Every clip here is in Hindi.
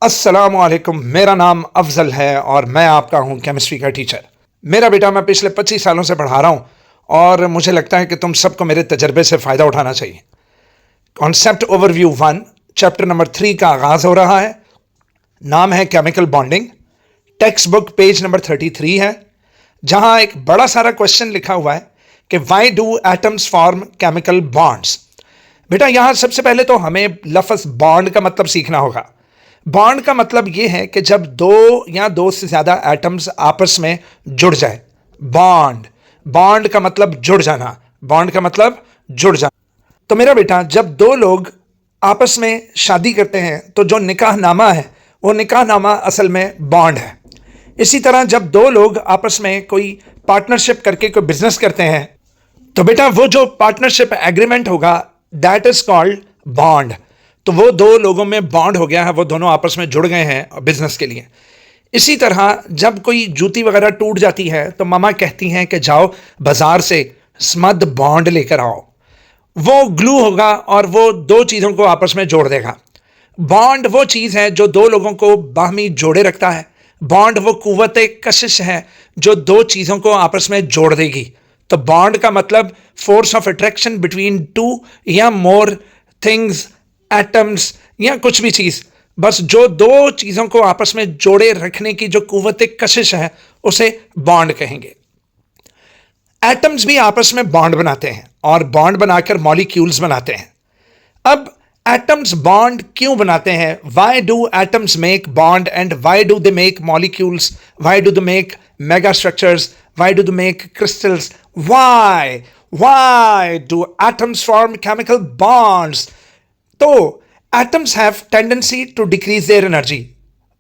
अस्सलामुअलैकुम। मेरा नाम अफजल है और मैं आपका हूँ केमिस्ट्री का टीचर। मेरा बेटा, मैं पिछले 25 सालों से पढ़ा रहा हूँ और मुझे लगता है कि तुम सबको मेरे तजर्बे से फ़ायदा उठाना चाहिए। कॉन्सेप्ट ओवरव्यू 1 चैप्टर नंबर 3 का आगाज़ हो रहा है। नाम है chemical bonding. Text book page number 33 है, जहाँ एक बड़ा सारा क्वेश्चन लिखा हुआ है कि Y do atoms form chemical bonds. बेटा, यहाँ सबसे पहले तो हमें लफ्ज़ बॉन्ड का मतलब सीखना होगा। बॉन्ड का मतलब यह है कि जब दो या दो से ज्यादा एटम्स आपस में जुड़ जाए। बॉन्ड बॉन्ड का मतलब जुड़ जाना। बॉन्ड का मतलब जुड़ जाना। तो मेरा बेटा, जब दो लोग आपस में शादी करते हैं तो जो निकाहनामा है वो निकाहनामा असल में बॉन्ड है। इसी तरह जब दो लोग आपस में कोई पार्टनरशिप करके कोई बिजनेस करते हैं तो बेटा वो जो पार्टनरशिप एग्रीमेंट होगा दैट इज कॉल्ड बॉन्ड। तो वो दो लोगों में बॉन्ड हो गया है, वो दोनों आपस में जुड़ गए हैं बिजनेस के लिए। इसी तरह जब कोई जूती वगैरह टूट जाती है तो मामा कहती हैं कि जाओ बाजार से स्मद बॉन्ड लेकर आओ। वो ग्लू होगा और वो दो चीज़ों को आपस में जोड़ देगा। बॉन्ड वो चीज़ है जो दो लोगों को बाहमी जोड़े रखता है। बॉन्ड वो कुव्वत कशिश है जो दो चीज़ों को आपस में जोड़ देगी। तो बॉन्ड का मतलब force of attraction between two या मोर थिंग्स, एटम्स या कुछ भी चीज़, बस जो दो चीज़ों को आपस में जोड़े रखने की जो कुव्वत कशिश है उसे बॉन्ड कहेंगे। एटम्स भी आपस में बॉन्ड बनाते हैं और बॉन्ड बनाकर मॉलिक्यूल्स बनाते हैं। अब एटम्स बॉन्ड क्यों बनाते हैं? Why do atoms make bond and why do they make molecules? Why do they make mega structures? Why do they make crystals? Why do atoms form chemical bonds? तो atoms have tendency to decrease their energy.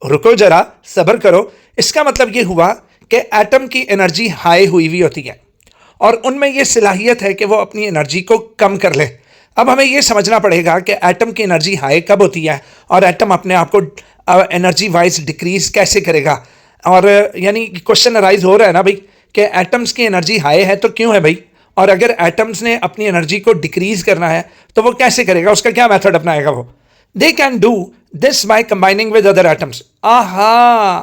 रुको जरा, सब्र करो। इसका मतलब यह हुआ कि एटम की एनर्जी हाई हुई होती है और उनमें यह सलाहियत है कि वो अपनी एनर्जी को कम कर ले। अब हमें यह समझना पड़ेगा कि एटम की एनर्जी हाई कब होती है और एटम अपने आप को एनर्जी वाइज डिक्रीज कैसे करेगा। और यानी क्वेश्चन अराइज हो रहा है ना भाई कि एटम्स की एनर्जी हाई है तो क्यों है भाई, और अगर एटम्स ने अपनी एनर्जी को डिक्रीज करना है तो वो कैसे करेगा, उसका क्या मेथड अपनाएगा वो? They can do this by combining with other atoms. आहा,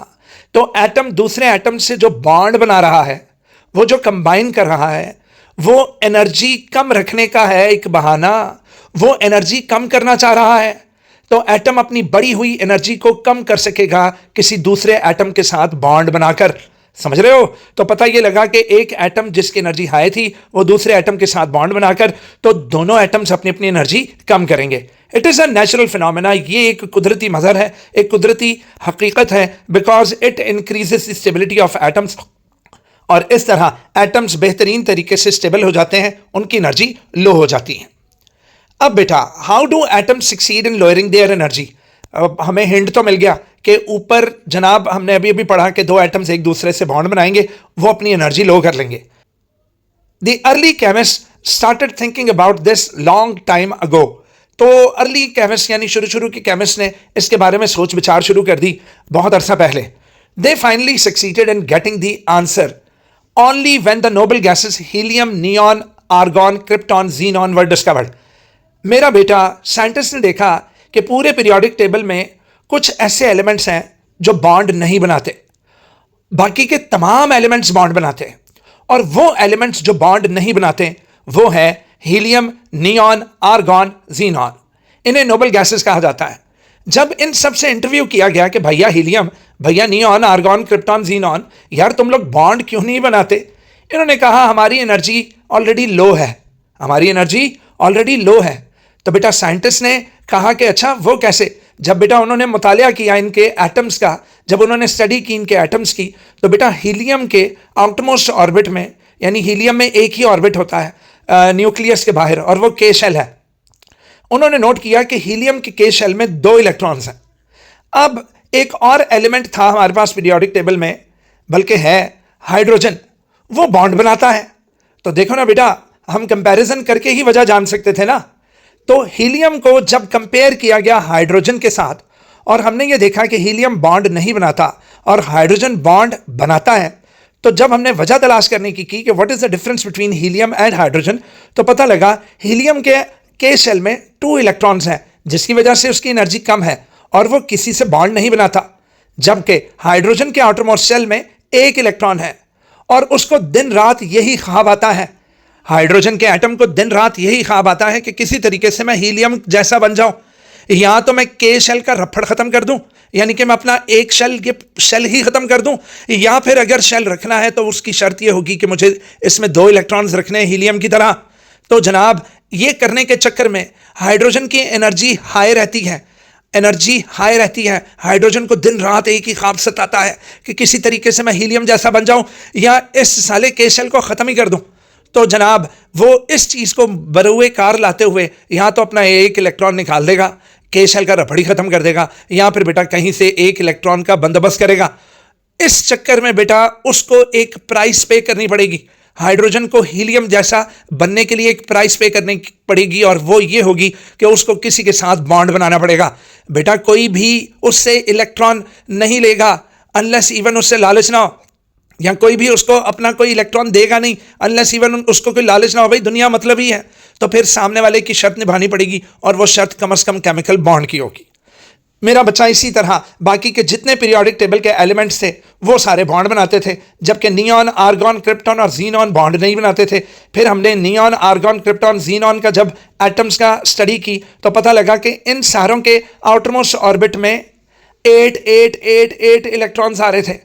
तो एटम दूसरे एटम से जो बॉन्ड बना रहा है, वो जो कंबाइन कर रहा है, वो एनर्जी कम रखने का है एक बहाना। वो एनर्जी कम करना चाह रहा है तो एटम अपनी बढ़ी हुई एनर्जी को कम कर सकेगा किसी दूसरे एटम के साथ बॉन्ड बनाकर। समझ रहे हो? तो पता ये लगा कि एक एटम जिसकी एनर्जी हाई थी वो दूसरे एटम के साथ बॉन्ड बनाकर, तो दोनों एटम्स अपनी अपनी एनर्जी कम करेंगे। It is a natural phenomena. ये एक कुदरती मजहर है, एक कुदरती हकीकत है, because it increases stability of atoms. और इस तरह एटम्स बेहतरीन तरीके से स्टेबल हो जाते हैं, उनकी एनर्जी लो हो जाती है। अब बेटा, how do atoms succeed in lowering their energy? हमें हिंट तो मिल गया कि ऊपर जनाब हमने अभी अभी पढ़ा कि दो एटम्स एक दूसरे से बॉन्ड बनाएंगे, वो अपनी एनर्जी लो कर लेंगे। The early chemist started thinking about this long time ago. तो अर्ली केमिस्ट यानी शुरू के केमिस्ट ने इसके बारे में सोच विचार शुरू कर दी बहुत अरसा पहले। They finally succeeded in getting the answer only when the noble gases helium, neon, argon, krypton, xenon were discovered. मेरा बेटा, साइंटिस्ट ने देखा कि पूरे पीरियोडिक टेबल में कुछ ऐसे एलिमेंट्स हैं जो बॉन्ड नहीं बनाते, बाकी के तमाम एलिमेंट्स बॉन्ड बनाते हैं। और वो एलिमेंट्स जो बॉन्ड नहीं बनाते वो है हीलियम, नियॉन, आर्गॉन, जीनॉन। इन्हें नोबल गैसेस कहा जाता है। जब इन सब से इंटरव्यू किया गया कि भैया हीलियम, भैया नियॉन, आर्गॉन, क्रिप्टॉन, जीनॉन, यार तुम लोग बॉन्ड क्यों नहीं बनाते? इन्होंने कहा हमारी एनर्जी ऑलरेडी लो है, हमारी एनर्जी ऑलरेडी लो है। तो बेटा साइंटिस्ट ने कहा कि अच्छा वो कैसे? जब बेटा उन्होंने मुतालिया किया इनके एटम्स का, जब उन्होंने स्टडी की इनके एटम्स की, तो बेटा हीलियम के आउटमोस्ट ऑर्बिट में, यानी हीलियम में एक ही ऑर्बिट होता है न्यूक्लियस के बाहर, और वो के शेल है। उन्होंने नोट किया कि हीलियम के के शेल में 2 इलेक्ट्रॉन्स हैं। अब एक और एलिमेंट था हमारे पास पीरियोडिक टेबल में, बल्कि है हाइड्रोजन, वो बॉन्ड बनाता है। तो देखो ना बेटा, हम कंपैरिजन करके ही वजह जान सकते थे ना। तो हीलियम को जब कंपेयर किया गया हाइड्रोजन के साथ और हमने ये देखा कि हीलियम बॉन्ड नहीं बनाता और हाइड्रोजन बॉन्ड बनाता है, तो जब हमने वजह तलाश करने की कि what is the difference between helium and hydrogen, तो पता लगा हीलियम के शेल में 2 इलेक्ट्रॉन्स हैं, जिसकी वजह से उसकी एनर्जी कम है, और वो किसी से बॉन्ड नहीं बनाता, जबकि हाइड्रोजन के आउटरमोस्ट शेल में एक इलेक्ट्रॉन है और उसको दिन रात यही ख्वाब आता है, हाइड्रोजन के एटम को दिन रात यही ख्वाब आता है कि किसी तरीके से मैं हीलियम जैसा बन जाऊं, या तो मैं के शेल का रफड़ खत्म कर दूं, यानी कि मैं अपना एक शेल ही खत्म कर दूं, या फिर अगर शेल रखना है तो उसकी शर्त यह होगी कि मुझे इसमें 2 इलेक्ट्रॉन्स रखने हैं हीलियम की तरह। तो जनाब ये करने के चक्कर में हाइड्रोजन की एनर्जी हाई रहती है, हाइड्रोजन को दिन रात एक ही ख्वाब सताता है कि किसी तरीके से मैं हीलियम जैसा बन जाऊं या इस साले के शेल को ख़त्म ही कर दूं। तो जनाब वो इस चीज़ को बरूए कार लाते हुए या तो अपना एक इलेक्ट्रॉन निकाल देगा, के शेल का रफड़ी ख़त्म कर देगा, या फिर बेटा कहीं से एक इलेक्ट्रॉन का बंदोबस्त करेगा। इस चक्कर में बेटा उसको एक प्राइस पे करनी पड़ेगी, हाइड्रोजन को हीलियम जैसा बनने के लिए एक प्राइस पे करनी पड़ेगी, और वो ये होगी कि उसको किसी के साथ बॉन्ड बनाना पड़ेगा। बेटा कोई भी उससे इलेक्ट्रॉन नहीं लेगा अनलेस इवन उससे लालच ना हो, या कोई भी उसको अपना कोई इलेक्ट्रॉन देगा नहीं अनलेस इवन उसको कोई लालच ना हो। भाई दुनिया मतलब ही है, तो फिर सामने वाले की शर्त निभानी पड़ेगी, और वो शर्त कम से कम केमिकल बॉन्ड की होगी। मेरा बच्चा इसी तरह बाकी के जितने पीरियोडिक टेबल के एलिमेंट्स थे वो सारे बॉन्ड बनाते थे, जबकि नियॉन, आर्गॉन, क्रिप्टॉन और जीनॉन बॉन्ड नहीं बनाते थे। फिर हमने नियॉन, आर्गॉन, क्रिप्टॉन, जीनॉन का जब एटम्स का स्टडी की तो पता लगा कि इन सारों के आउटरमोस्ट ऑर्बिट में 8 इलेक्ट्रॉन्स आ रहे थे।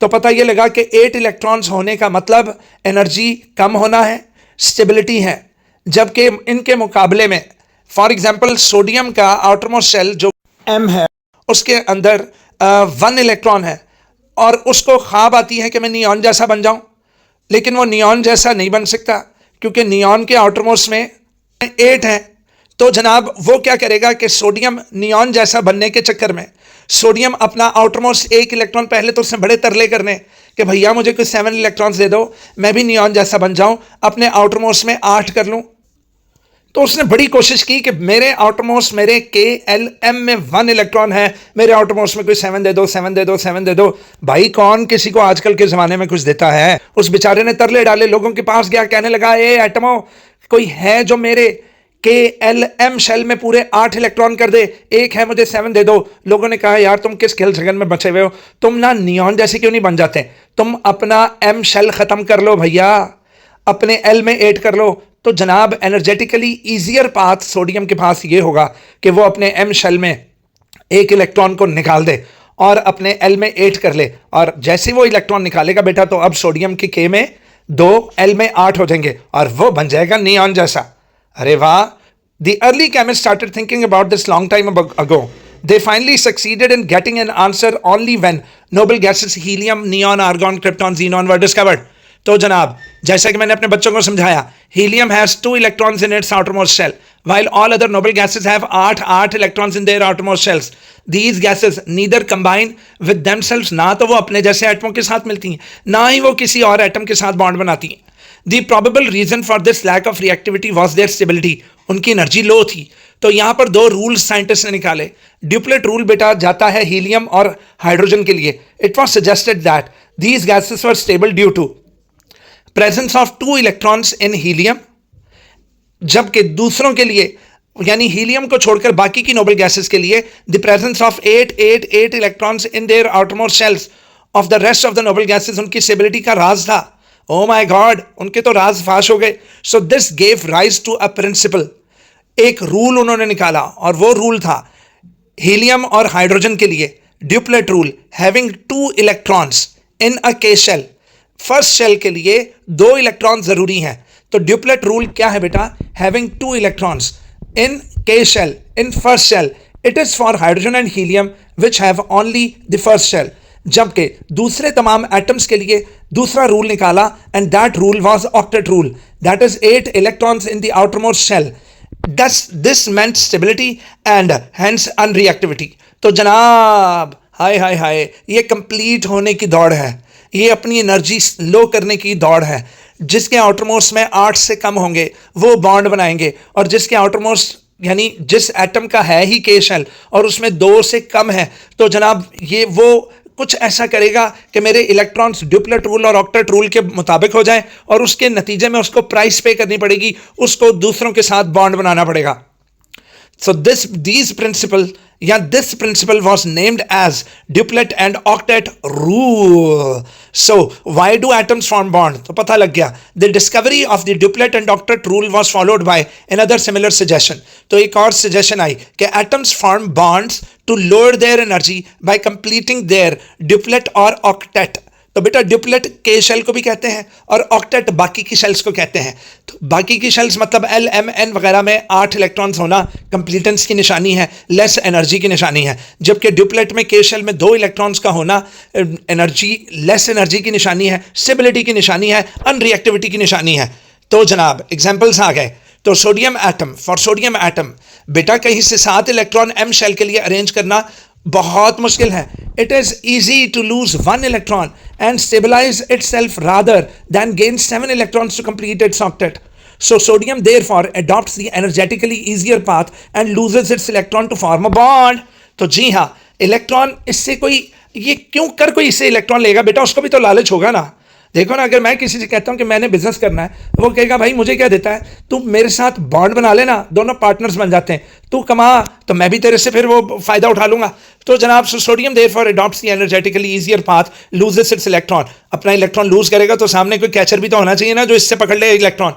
तो पता ये लगा कि 8 इलेक्ट्रॉन्स होने का मतलब एनर्जी कम होना है, स्टेबिलिटी है, जबकि इनके मुकाबले में फॉर एग्जांपल सोडियम का आउटरमोस्ट शेल जो M है उसके अंदर 1 इलेक्ट्रॉन है, और उसको ख्वाब आती है कि मैं नियॉन जैसा बन जाऊं, लेकिन वो नियॉन जैसा नहीं बन सकता क्योंकि नियॉन के आउटरमोस्ट में 8 है। तो जनाब वो क्या करेगा कि सोडियम नियॉन जैसा बनने के चक्कर में सोडियम अपना आउटरमोस्ट 1 इलेक्ट्रॉन, पहले तो उसने बड़े तरले करने कि भैया मुझे कोई 7 इलेक्ट्रॉन्स दे दो, मैं भी नियॉन जैसा बन जाऊं, अपने आउटरमोस्ट में 8 कर लूं। तो उसने बड़ी कोशिश की कि मेरे आउटरमोस्ट, मेरे KLM में 1 इलेक्ट्रॉन है, मेरे आउटरमोस्ट में कोई 7 दे दो, 7 दे दो, 7 दे दो। भाई कौन किसी को आजकल के ज़माने में कुछ देता है? उस बेचारे ने तरले डाले, लोगों के पास गया, कहने लगा ए एटमो कोई है जो मेरे KLM शेल में पूरे 8 इलेक्ट्रॉन कर दे, एक है मुझे 7 दे दो। लोगों ने कहा यार तुम किस खेल जगन में बचे हुए हो, तुम ना नियॉन जैसे क्यों नहीं बन जाते, तुम अपना M शेल ख़त्म कर लो भैया, अपने L में 8 कर लो। तो जनाब एनर्जेटिकली ईजियर पाथ सोडियम के पास ये होगा कि वो अपने M शेल में 1 इलेक्ट्रॉन को निकाल दे और अपने L में 8 कर ले, और जैसे वो इलेक्ट्रॉन निकालेगा बेटा तो अब सोडियम के K में 2, L में 8 हो जाएंगे और वो बन जाएगा नियॉन जैसा। अरे वाह! The early chemists started thinking about this long time ago. They finally succeeded in getting an answer only when noble gases helium, neon, argon, krypton, xenon were discovered. तो जनाब जैसा कि मैंने अपने बच्चों को समझाया, helium has 2 electrons in its outermost shell, while all other noble gases have 8 electrons in their outermost shells. These gases neither combine with themselves, ना तो वो अपने जैसे एटमों के साथ मिलती हैं, ना ही वो किसी और एटम के साथ बॉन्ड बनाती हैं। The probable reason for this lack of reactivity was their stability. उनकी एनर्जी लो थी। तो यहाँ पर 2 रूल्स साइंटिस्ट ने निकाले। ड्यूप्लेट रूल बेटा जाता है हीलियम और हाइड्रोजन के लिए। It was suggested that these gases were stable due to presence of 2 electrons in helium, जबकि दूसरों के लिए यानी हीलियम को छोड़कर बाकी की नोबल गैसेस के लिए the presence of 8 electrons in their outermost shells of the rest of the noble gases उनकी स्टेबिलिटी का राज था। ओ माई गॉड, उनके तो राज फाश हो गए। So this gave rise to a principle, एक रूल उन्होंने निकाला, और वो रूल था हीलियम और हाइड्रोजन के लिए duplet rule having 2 electrons in a K shell. First shell के लिए 2 इलेक्ट्रॉन जरूरी हैं। तो ड्यूप्लेट रूल क्या है बेटा? Having 2 electrons in K shell in first shell, it is for hydrogen and helium which have only the first shell. जबकि दूसरे तमाम एटम्स के लिए दूसरा रूल निकाला, and that rule was octet rule, that is 8 electrons in the outermost shell. This meant stability and hence unreactivity. तो जनाब हाय हाय हाय, ये कंप्लीट होने की दौड़ है, ये अपनी एनर्जी लो करने की दौड़ है। जिसके आउटरमोस्ट में 8 से कम होंगे वो बॉन्ड बनाएंगे, और जिसके आउटरमोस्ट यानी जिस एटम का है ही के शेल और उसमें 2 से कम है, तो जनाब ये वो कुछ ऐसा करेगा कि मेरे इलेक्ट्रॉन्स ड्यूप्लेट रूल और ऑक्टेट रूल के मुताबिक हो जाए, और उसके नतीजे में उसको प्राइस पे करनी पड़ेगी, उसको दूसरों के साथ बॉन्ड बनाना पड़ेगा। सो these principles या this principle was named as duplet and octet rule. So why do atoms form bond? तो पता लग गया. The discovery of the duplet and octet rule was followed by another similar suggestion. तो एक और सजेशन आई कि atoms form bonds to lower their energy by completing their duplet और ऑक्टेट. तो बेटा ड्यूप्लेट के शेल को भी कहते हैं और ऑक्टेट बाकी की शेल्स को कहते हैं. तो बाकी की शेल्स मतलब एल एम एन वगैरह में 8 इलेक्ट्रॉन्स होना कंप्लीटेंस की निशानी है, लेस एनर्जी की निशानी है. जबकि ड्यूप्लेट में के शेल में 2 इलेक्ट्रॉन्स का होना एनर्जी, लेस एनर्जी की निशानी है, स्टेबिलिटी की निशानी है, अनरिएक्टिविटी की निशानी है. तो जनाब एग्जाम्पल्स आ गए. तो sodium atom, for sodium atom बेटा कहीं से 7 इलेक्ट्रॉन एम शेल के लिए अरेंज करना बहुत मुश्किल है. It is easy to lose 1 electron and stabilize itself rather than gain 7 electrons to complete its octet. So sodium therefore adopts the energetically easier path and loses its electron to form a bond. तो जी हाँ, इलेक्ट्रॉन इससे कोई, ये क्यों कर कोई इससे इलेक्ट्रॉन लेगा बेटा? उसको भी तो लालच होगा ना. देखो ना, अगर मैं किसी से कहता हूं कि मैंने बिजनेस करना है, वो कहेगा भाई मुझे क्या देता है, तू मेरे साथ बॉन्ड बना लेना, दोनों पार्टनर्स बन जाते हैं, तू कमा तो मैं भी तेरे से फिर वो फायदा उठा लूंगा. तो जनाब sodium therefore adopts the energetically easier path, loses it's electron. अपना इलेक्ट्रॉन लूज करेगा तो सामने कोई कैचर भी तो होना चाहिए ना जो इससे पकड़ ले इलेक्ट्रॉन,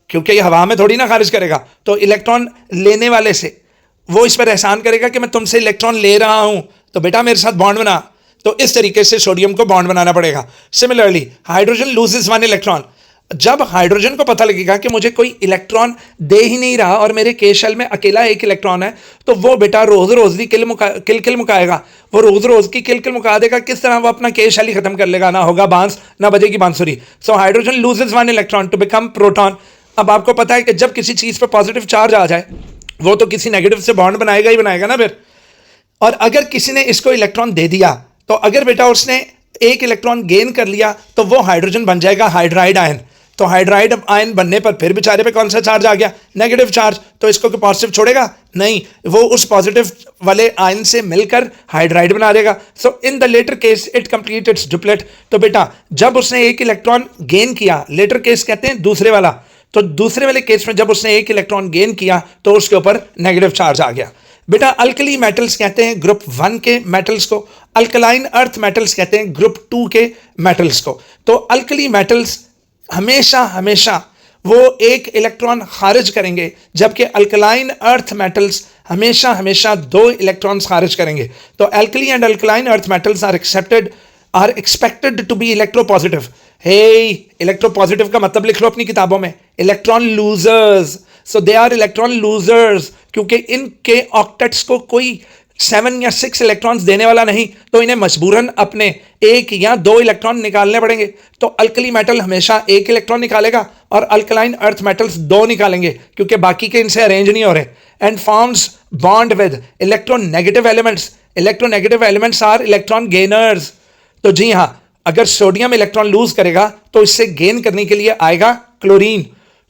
क्योंकि ये हवा में थोड़ी ना खारिज करेगा. तो इलेक्ट्रॉन लेने वाले से वो इस पर एहसान करेगा कि मैं तुमसे इलेक्ट्रॉन ले रहा हूं, तो बेटा मेरे साथ बॉन्ड बना. तो इस तरीके से सोडियम को बॉन्ड बनाना पड़ेगा. Similarly hydrogen loses 1 electron. जब हाइड्रोजन को पता लगेगा कि मुझे कोई इलेक्ट्रॉन दे ही नहीं रहा और मेरे के शेल में अकेला 1 इलेक्ट्रॉन है, तो वो बेटा रोज रोज की किल मुकाएगा. वो रोज रोज की किल मुका देगा. किस तरह? वो अपना के शेल ही खत्म कर लेगा, ना होगा बांस ना बजेगी बांसुरी. So hydrogen loses 1 electron to become proton. अब आपको पता है कि जब किसी चीज पर पॉजिटिव चार्ज आ जाए वो तो किसी नेगेटिव से बॉन्ड बनाएगा ही बनाएगा ना फिर. और अगर किसी ने इसको इलेक्ट्रॉन दे दिया, तो अगर बेटा उसने 1 इलेक्ट्रॉन गेन कर लिया तो वो हाइड्रोजन बन जाएगा हाइड्राइड आयन. तो हाइड्राइड आयन बनने पर फिर बेचारे पे कौन सा चार्ज आ गया? Negative charge. तो इसको कोई पॉजिटिव छोड़ेगा? नहीं, वो उस पॉजिटिव वाले आयन से मिलकर हाइड्राइड बना देगा. So in the latter case it complete its duplet. तो बेटा जब उसने 1 इलेक्ट्रॉन गेन किया, लेटर केस कहते हैं दूसरे वाला, तो दूसरे वाले केस में जब उसने 1 इलेक्ट्रॉन गेन किया तो उसके ऊपर नेगेटिव चार्ज आ गया. बेटा अल्कली मेटल्स कहते हैं ग्रुप 1 के मेटल्स को, अल्कलाइन अर्थ मेटल्स कहते हैं ग्रुप 2 के मेटल्स को. तो अल्कली मेटल्स हमेशा हमेशा वो 1 इलेक्ट्रॉन खारिज करेंगे, जबकि अल्कलाइन अर्थ मेटल्स हमेशा हमेशा 2 इलेक्ट्रॉन्स खारिज करेंगे. तो alkali and alkaline earth metals are expected to be electropositive. Hey, electropositive का मतलब लिख लो अपनी किताबों में, electron losers. So they are electron losers, क्योंकि इनके ऑक्टेट्स को कोई 7 या 6 इलेक्ट्रॉन्स देने वाला नहीं, तो इन्हें मजबूरन अपने 1 या 2 इलेक्ट्रॉन निकालने पड़ेंगे. तो अल्कली मेटल हमेशा 1 इलेक्ट्रॉन निकालेगा और अल्कलाइन अर्थ मेटल्स 2 निकालेंगे, क्योंकि बाकी के इनसे अरेंज नहीं हो रहे. And forms bond with electronegative elements. Electronegative elements are electron gainers. तो जी हाँ, अगर सोडियम इलेक्ट्रॉन लूज करेगा तो इससे गेन करने के लिए आएगा क्लोरीन.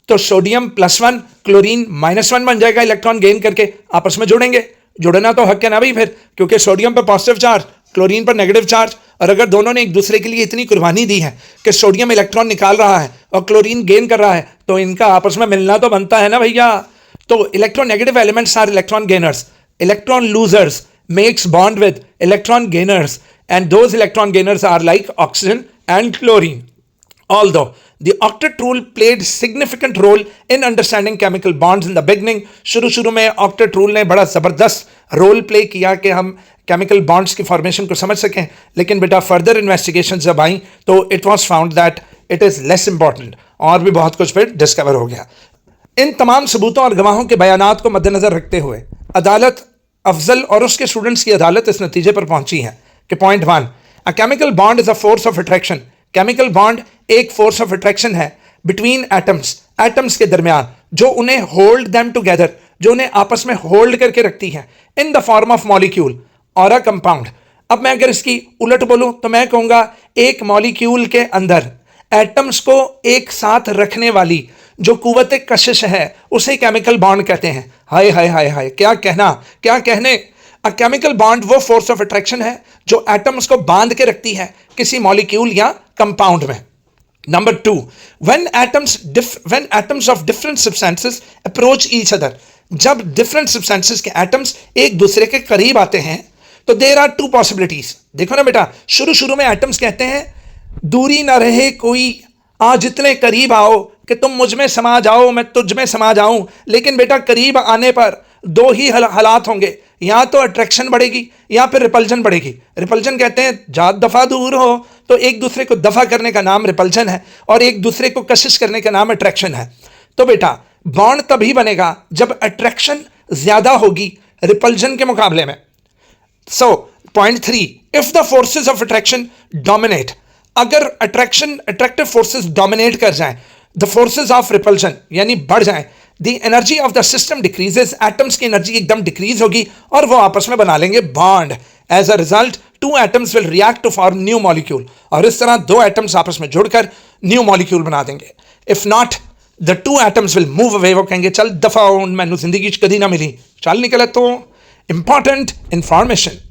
तो सोडियम +1 क्लोरीन -1 बन जाएगा इलेक्ट्रॉन गेन करके. आपस में जुड़ेंगे. जुड़ना तो हक है ना भाई फिर, क्योंकि सोडियम पर पॉजिटिव चार्ज, क्लोरीन पर नेगेटिव चार्ज. और अगर दोनों ने एक दूसरे के लिए इतनी कुर्बानी दी है कि सोडियम इलेक्ट्रॉन निकाल रहा है और क्लोरीन गेन कर रहा है, तो इनका आपस में मिलना तो बनता है ना भैया. तो electronegative elements are electron gainers. Electron losers makes bond with electron gainers, and those electron gainers are like oxygen and chlorine. Although the octet rule played significant role in understanding chemical bonds in the beginning, शुरू में octet rule ने बड़ा ज़बरदस्त रोल प्ले किया कि हम केमिकल बॉन्ड्स की फॉर्मेशन को समझ सकें. लेकिन बेटा फर्दर इन्वेस्टिगेशन जब आई तो it was found that it is less important, और भी बहुत कुछ फिर डिस्कवर हो गया. इन तमाम सबूतों और गवाहों के बयानात को मद्देनजर रखते हुए अदालत, अफजल और उसके स्टूडेंट्स की अदालत इस नतीजे पर पहुंची है कि point 1, a chemical bond is a force of attraction. Chemical bond एक फोर्स ऑफ अट्रैक्शन है बिटवीन एटम्स, एटम्स के दरमियान, जो उन्हें होल्ड देम टुगेदर, जो उन्हें आपस में होल्ड करके रखती है, in the form of molecule और अ कंपाउंड. अब मैं अगर इसकी उलट बोलूं तो मैं कहूंगा एक मॉलिक्यूल के अंदर एटम्स को एक साथ रखने वाली जो कुव्वत कशिश है उसे केमिकल बॉन्ड कहते हैं. हाय हाय हाय हाय, क्या कहना, क्या कहने. अ केमिकल बॉन्ड वो फोर्स ऑफ अट्रैक्शन है जो एटम्स को बांध के रखती है किसी मॉलिक्यूल या कंपाउंड में. Number 2, when atoms of different substances approach each other, जब डिफरेंट सब्सटेंसेस के एटम्स एक दूसरे के करीब आते हैं तो देर आर टू पॉसिबिलिटीज। देखो ना बेटा, शुरू शुरू में एटम्स कहते हैं दूरी ना रहे कोई, आज इतने करीब आओ कि तुम मुझ में समा जाओ, मैं तुझ में समा जाऊं। लेकिन बेटा करीब आने पर दो ही हालात होंगे, या तो अट्रैक्शन बढ़ेगी या फिर रिपल्जन बढ़ेगी। रिपल्जन कहते हैं जा दफा दूर हो, तो एक दूसरे को दफा करने का नाम रिपल्जन है और एक दूसरे को कशिश करने का नाम अट्रैक्शन है। तो बेटा बॉन्ड तभी बनेगा जब अट्रैक्शन ज्यादा होगी रिपल्जन के मुकाबले में। So point 3, if the forces of attraction dominate, अगर अट्रैक्टिव फोर्सेस डोमिनेट कर जाएं, द फोर्सेस ऑफ रिपल्जन यानी बढ़ जाएं, the energy of the system decreases, atoms की एनर्जी एकदम डिक्रीज होगी और वो आपस में बना लेंगे bond. As a result two atoms will react to form new molecule, और इस तरह दो एटम्स आपस में जुड़कर न्यू मॉलिक्यूल बना देंगे। If not the two atoms will move away, वो कहेंगे चल दफा हो, मैनू जिंदगी कदी ना मिली, चल निकले। तो important information,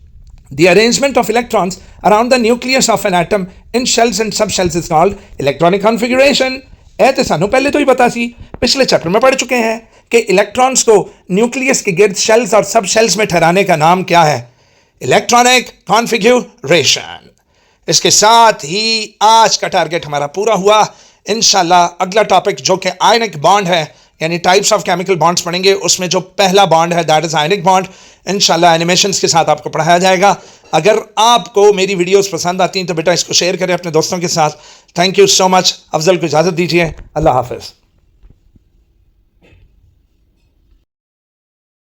the arrangement of electrons around the nucleus of an atom in shells and subshells is called electronic configuration। ए तो सानू पहले तो ही पता सी, पिछले चैप्टर में पढ़ चुके हैं कि इलेक्ट्रॉन्स को न्यूक्लियस के गिर्द शेल्स और सब शेल्स में ठहराने का नाम क्या है? Electronic configuration. इसके साथ ही आज का टारगेट हमारा पूरा हुआ। इंशाल्लाह अगला टॉपिक जो कि आयनिक बॉन्ड है, यानी टाइप्स ऑफ केमिकल बॉन्ड्स पढ़ेंगे, उसमें जो पहला बॉन्ड है दैट इज आयनिक बॉन्ड। इंशाल्लाह एनिमेशंस के साथ आपको पढ़ाया जाएगा। अगर आपको मेरी वीडियोस पसंद आती हैं तो बेटा इसको शेयर करें अपने दोस्तों के साथ। Thank you so much. Afzal को इजाज़त दीजिए। अल्लाह हाफ़िज़।